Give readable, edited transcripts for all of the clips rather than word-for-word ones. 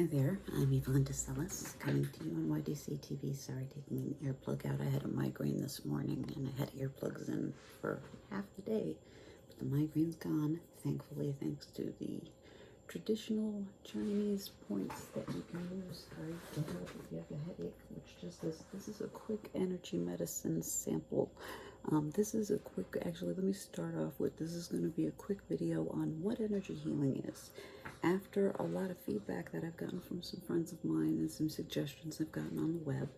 Hi there, I'm Yvonne de Celis, coming to you on YDCtv. Sorry, taking an earplug out. I had a migraine this morning and I had earplugs in for half the day, but the migraine's gone, thankfully, thanks to the traditional Chinese points that you can use. Sorry, get out if you have a headache, which just this is a quick energy medicine sample. Actually, let me start off with, this is going to be a quick video on what energy healing is. After a lot of feedback that I've gotten from some friends of mine and some suggestions I've gotten on the web,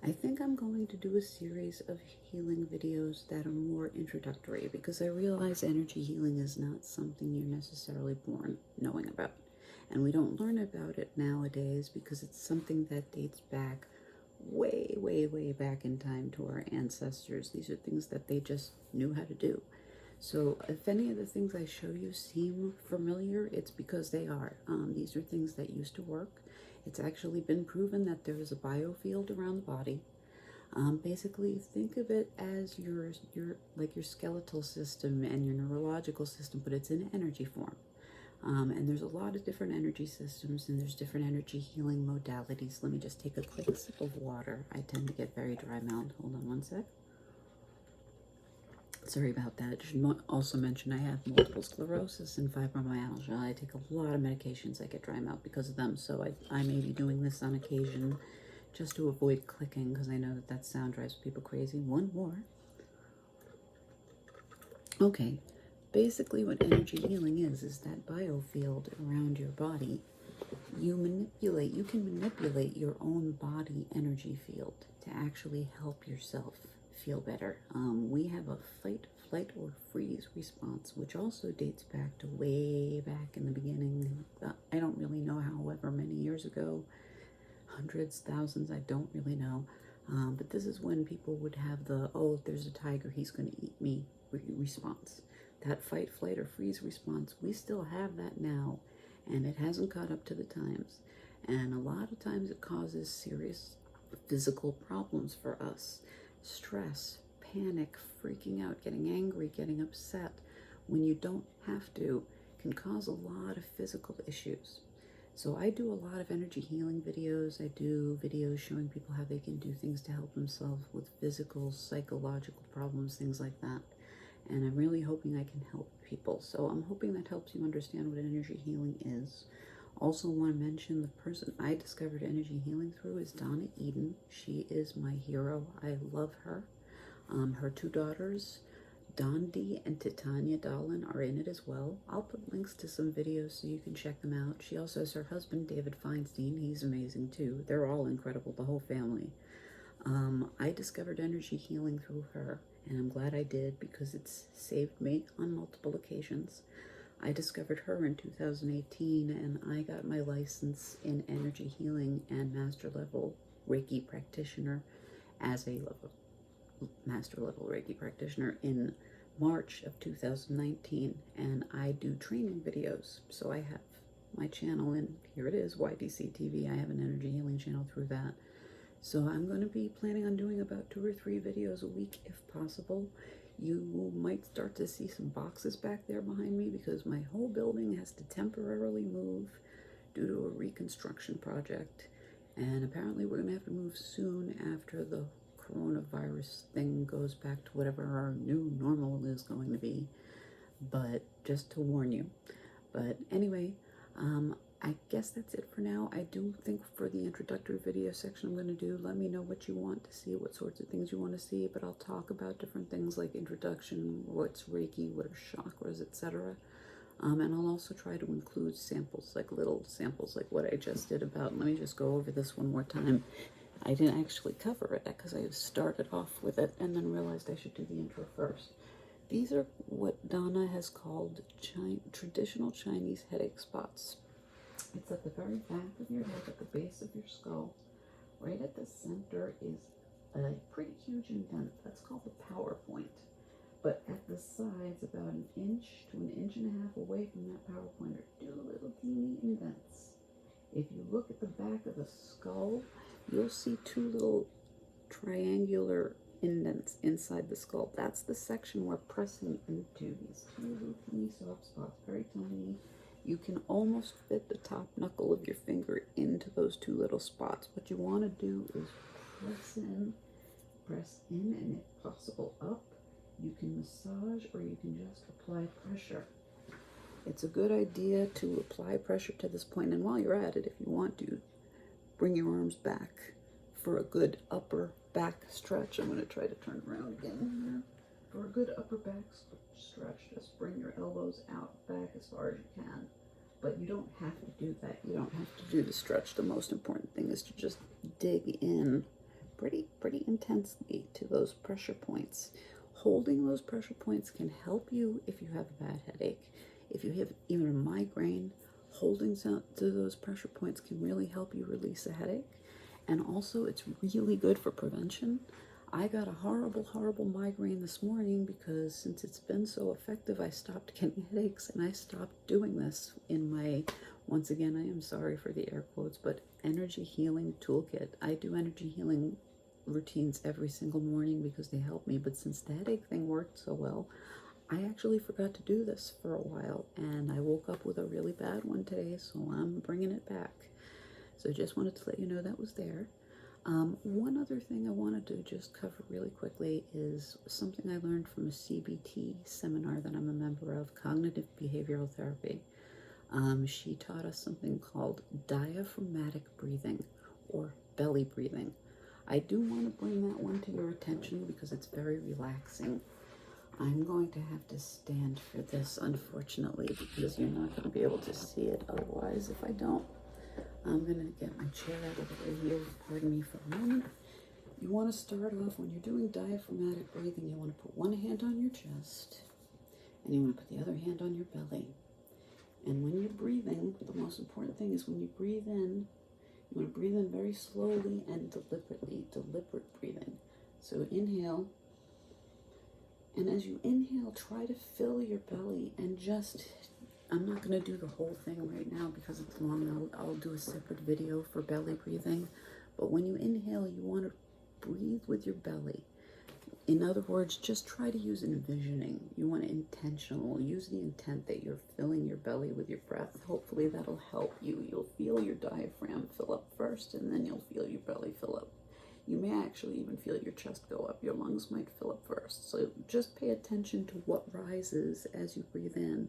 I think I'm going to do a series of healing videos that are more introductory, because I realize energy healing is not something you're necessarily born knowing about. And we don't learn about it nowadays because it's something that dates back way, way, way back in time to our ancestors. These are things that they just knew how to do. So if any of the things I show you seem familiar, it's because they are. These are things that used to work. It's actually been proven that there is a biofield around the body. Basically, think of it as your skeletal system and your neurological system, but it's in energy form. And there's a lot of different energy systems, and there's different energy healing modalities. Let me just take a quick sip of water. I tend to get very dry mouthed. Hold on one sec. Sorry about that. I should also mention I have multiple sclerosis and fibromyalgia. I take a lot of medications. I get dry mouth because of them, so I may be doing this on occasion just to avoid clicking, because I know that sound drives people crazy. One more. Okay, basically what energy healing is that biofield around your body. You can manipulate your own body energy field to actually help yourself feel better. We have a fight, flight, or freeze response, which also dates back to way back in the beginning. I don't really know, however many years ago, hundreds, thousands, I don't really know. But this is when people would have the, oh, if there's a tiger, he's going to eat me response. That fight, flight, or freeze response, we still have that now, and it hasn't caught up to the times. And a lot of times it causes serious physical problems for us. Stress, panic, freaking out, getting angry, getting upset when you don't have to can cause a lot of physical issues. So I do a lot of energy healing videos. I do videos showing people how they can do things to help themselves with physical, psychological problems, things like that. And I'm really hoping I can help people. So I'm hoping that helps you understand what energy healing is. Also want to mention the person I discovered energy healing through is Donna Eden. She is my hero. I love her. Her two daughters, Dondi and Titania Dolan, are in it as well. I'll put links to some videos so you can check them out. She also has her husband, David Feinstein. He's amazing too. They're all incredible, the whole family. I discovered energy healing through her, and I'm glad I did, because it's saved me on multiple occasions. I discovered her in 2018, and I got my license in energy healing and master level Reiki practitioner as a master level Reiki practitioner in March of 2019, and I do training videos. So I have my channel, and here it is, YDCtv. I have an energy healing channel through that. So I'm going to be planning on doing about 2 or 3 videos a week if possible. You might start to see some boxes back there behind me, because my whole building has to temporarily move due to a reconstruction project. And apparently we're going to have to move soon after the coronavirus thing goes back to whatever our new normal is going to be. But just to warn you. But anyway, I guess that's it for now. I do think for the introductory video section I'm going to do, let me know what you want to see, what sorts of things you want to see, but I'll talk about different things like introduction, what's Reiki, what are chakras, etc. And I'll also try to include samples, like little samples like what I just did about, let me just go over this one more time. I didn't actually cover it because I started off with it and then realized I should do the intro first. These are what Donna has called traditional Chinese headache spots. It's at the very back of your head, at the base of your skull. Right at the center is a pretty huge indent. That's called the power point. But at the sides, about 1 inch to 1.5 inches away from that power point, are 2 little teeny indents. If you look at the back of the skull, you'll see 2 little triangular indents inside the skull. That's the section we're pressing into. These 2 little teeny soft spots, very tiny. You can almost fit the top knuckle of your finger into those two little spots. What you want to do is press in, and if possible up. You can massage or you can just apply pressure. It's a good idea to apply pressure to this point, and while you're at it, if you want to, bring your arms back for a good upper back stretch. I'm going to try to turn around again here. For a good upper back stretch, just bring your elbows out back as far as you can. But you don't have to do that. You don't have to do the stretch. The most important thing is to just dig in pretty intensely to those pressure points. Holding those pressure points can help you if you have a bad headache. If you have even a migraine, holding to those pressure points can really help you release a headache. And also, it's really good for prevention. I got a horrible migraine this morning because since it's been so effective, I stopped getting headaches, and I stopped doing this in my, once again, I am sorry for the air quotes, but energy healing toolkit. I do energy healing routines every single morning because they help me, but since the headache thing worked so well, I actually forgot to do this for a while, and I woke up with a really bad one today, so I'm bringing it back. So just wanted to let you know that was there. One other thing I wanted to just cover really quickly is something I learned from a CBT seminar that I'm a member of, Cognitive Behavioral Therapy. She taught us something called diaphragmatic breathing, or belly breathing. I do want to bring that one to your attention because it's very relaxing. I'm going to have to stand for this, unfortunately, because you're not going to be able to see it otherwise if I don't. I'm going to get my chair out of the way here. Pardon me for a moment. You want to start off, when you're doing diaphragmatic breathing, you want to put one hand on your chest, and you want to put the other hand on your belly. And when you're breathing, the most important thing is when you breathe in, you want to breathe in very slowly and deliberately, deliberate breathing. So inhale, and as you inhale, try to fill your belly and just, I'm not going to do the whole thing right now because it's long. I'll do a separate video for belly breathing. But when you inhale, you want to breathe with your belly. In other words, just try to use envisioning. You want to intentional. Use the intent that you're filling your belly with your breath. Hopefully that'll help you. You'll feel your diaphragm fill up first, and then you'll feel your belly fill up. You may actually even feel your chest go up. Your lungs might fill up first. So just pay attention to what rises as you breathe in.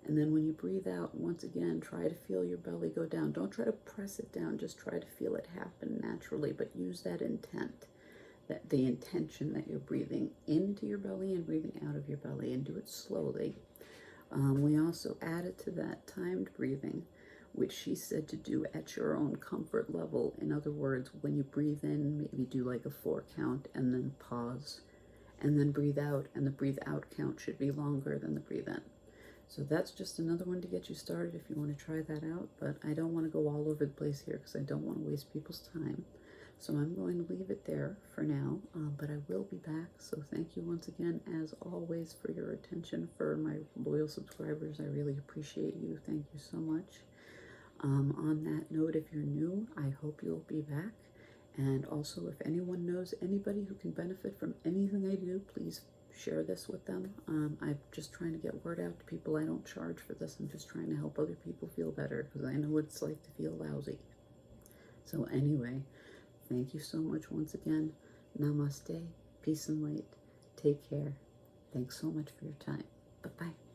And then when you breathe out, once again, try to feel your belly go down. Don't try to press it down. Just try to feel it happen naturally, but use that intent, that the intention that you're breathing into your belly and breathing out of your belly, and do it slowly. We also added to that timed breathing, which she said to do at your own comfort level. In other words, when you breathe in, maybe do like a 4 count and then pause, and then breathe out, and the breathe out count should be longer than the breathe in. So that's just another one to get you started if you want to try that out, but I don't want to go all over the place here because I don't want to waste people's time. So I'm going to leave it there for now, but I will be back. So thank you once again, as always, for your attention. For my loyal subscribers, I really appreciate you. Thank you so much. On that note, if you're new, I hope you'll be back. And also, if anyone knows anybody who can benefit from anything I do, please share this with them. I'm just trying to get word out to people. I don't charge for this. I'm just trying to help other people feel better because I know what it's like to feel lousy. So anyway, thank you so much once again. Namaste, peace and light. Take care. Thanks so much for your time. Bye-bye.